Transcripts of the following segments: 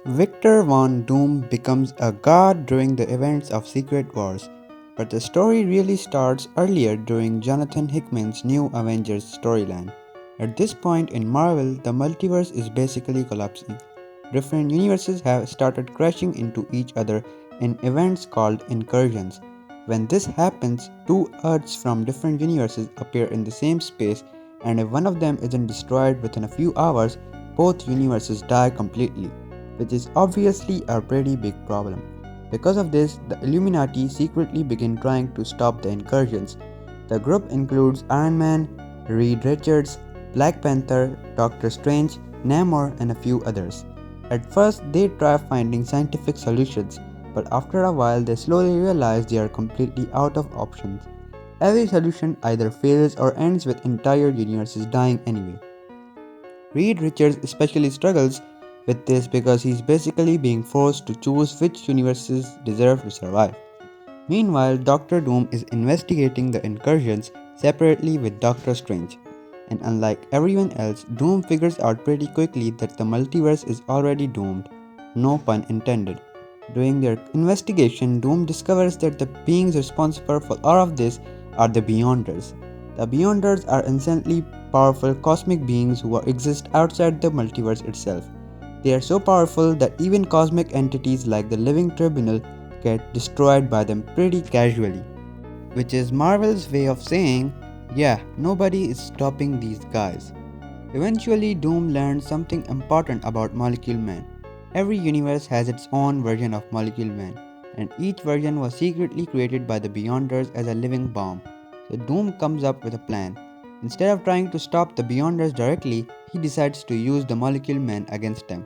Victor Von Doom becomes a god during the events of Secret Wars, but the story really starts earlier during Jonathan Hickman's New Avengers storyline. At this point in Marvel, the multiverse is basically collapsing. Different universes have started crashing into each other in events called incursions. When this happens, two Earths from different universes appear in the same space, and if one of them isn't destroyed within a few hours, both universes die completely, which is obviously a pretty big problem. Because of this, the Illuminati secretly begin trying to stop the incursions. The group includes Iron Man, Reed Richards, Black Panther, Doctor Strange, Namor, and a few others. At first, they try finding scientific solutions, but after a while, they slowly realize they are completely out of options. Every solution either fails or ends with entire universes dying anyway. Reed Richards especially struggles with this because he's basically being forced to choose which universes deserve to survive. Meanwhile, Doctor Doom is investigating the incursions separately with Doctor Strange. And unlike everyone else, Doom figures out pretty quickly that the multiverse is already doomed. No pun intended. During their investigation, Doom discovers that the beings responsible for all of this are the Beyonders. The Beyonders are insanely powerful cosmic beings who exist outside the multiverse itself. They are so powerful that even cosmic entities like the Living Tribunal get destroyed by them pretty casually. Which is Marvel's way of saying, yeah, nobody is stopping these guys. Eventually, Doom learns something important about Molecule Man. Every universe has its own version of Molecule Man, and each version was secretly created by the Beyonders as a living bomb. So Doom comes up with a plan. Instead of trying to stop the Beyonders directly, he decides to use the Molecule Man against them.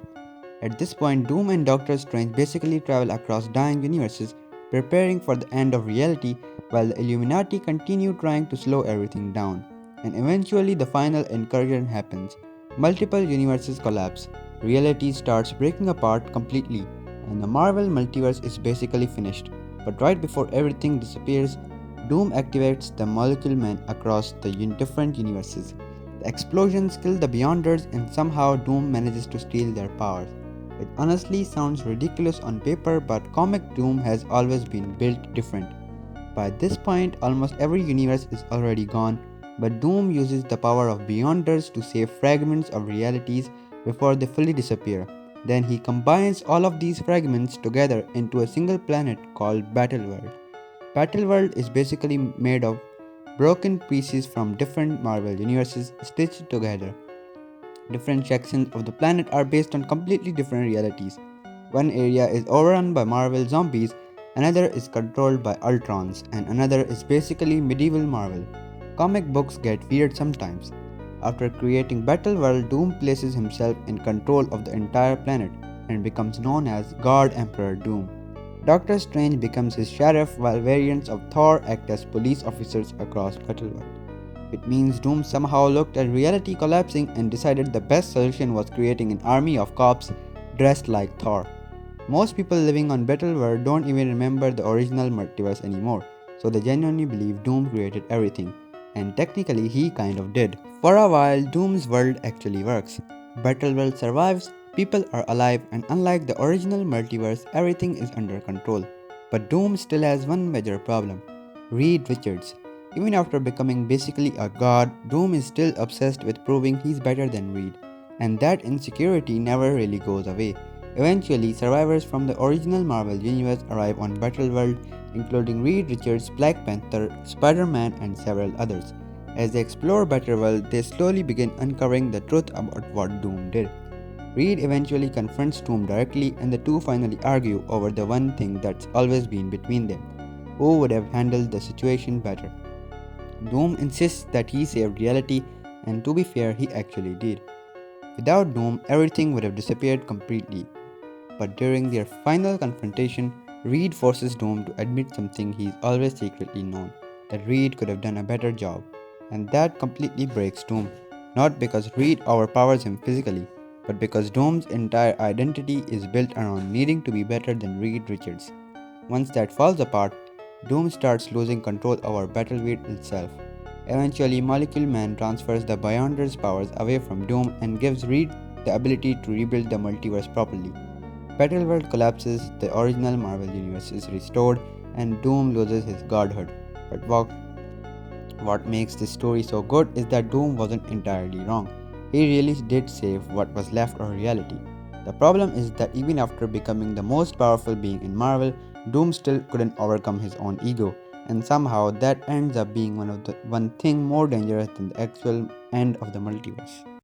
At this point, Doom and Doctor Strange basically travel across dying universes, preparing for the end of reality, while the Illuminati continue trying to slow everything down. And eventually, the final incursion happens. Multiple universes collapse, reality starts breaking apart completely, and the Marvel multiverse is basically finished. But right before everything disappears, Doom activates the Molecule Man across the different universes. The explosions kill the Beyonders, and somehow Doom manages to steal their powers. It honestly sounds ridiculous on paper, but comic Doom has always been built different. By this point, almost every universe is already gone, but Doom uses the power of Beyonders to save fragments of realities before they fully disappear. Then he combines all of these fragments together into a single planet called Battleworld. Battleworld is basically made of broken pieces from different Marvel universes stitched together. Different sections of the planet are based on completely different realities. One area is overrun by Marvel zombies, another is controlled by Ultrons, and another is basically medieval Marvel. Comic books get weird sometimes. After creating Battleworld, Doom places himself in control of the entire planet and becomes known as God Emperor Doom. Doctor Strange becomes his sheriff while variants of Thor act as police officers across Battleworld. It means Doom somehow looked at reality collapsing and decided the best solution was creating an army of cops dressed like Thor. Most people living on Battleworld don't even remember the original multiverse anymore, so they genuinely believe Doom created everything. And technically, he kind of did. For a while, Doom's world actually works. Battleworld survives, people are alive, and unlike the original multiverse, everything is under control. But Doom still has one major problem: Reed Richards. Even after becoming basically a god, Doom is still obsessed with proving he's better than Reed, and that insecurity never really goes away. Eventually, survivors from the original Marvel Universe arrive on Battleworld, including Reed Richards, Black Panther, Spider-Man, and several others. As they explore Battleworld, they slowly begin uncovering the truth about what Doom did. Reed eventually confronts Doom directly, and the two finally argue over the one thing that's always been between them: who would have handled the situation better. Doom insists that he saved reality, and to be fair, he actually did. Without Doom, everything would have disappeared completely. But during their final confrontation, Reed forces Doom to admit something he's always secretly known: that Reed could have done a better job. And that completely breaks Doom. Not because Reed overpowers him physically, but because Doom's entire identity is built around needing to be better than Reed Richards. Once that falls apart, Doom starts losing control over Battlefield itself. Eventually, Molecule Man transfers the Beyonder's powers away from Doom and gives Reed the ability to rebuild the multiverse properly. Battleworld collapses, the original Marvel Universe is restored, and Doom loses his godhood. But what makes this story so good is that Doom wasn't entirely wrong. He really did save what was left of reality. The problem is that even after becoming the most powerful being in Marvel, Doom still couldn't overcome his own ego, and somehow that ends up being one thing more dangerous than the actual end of the multiverse.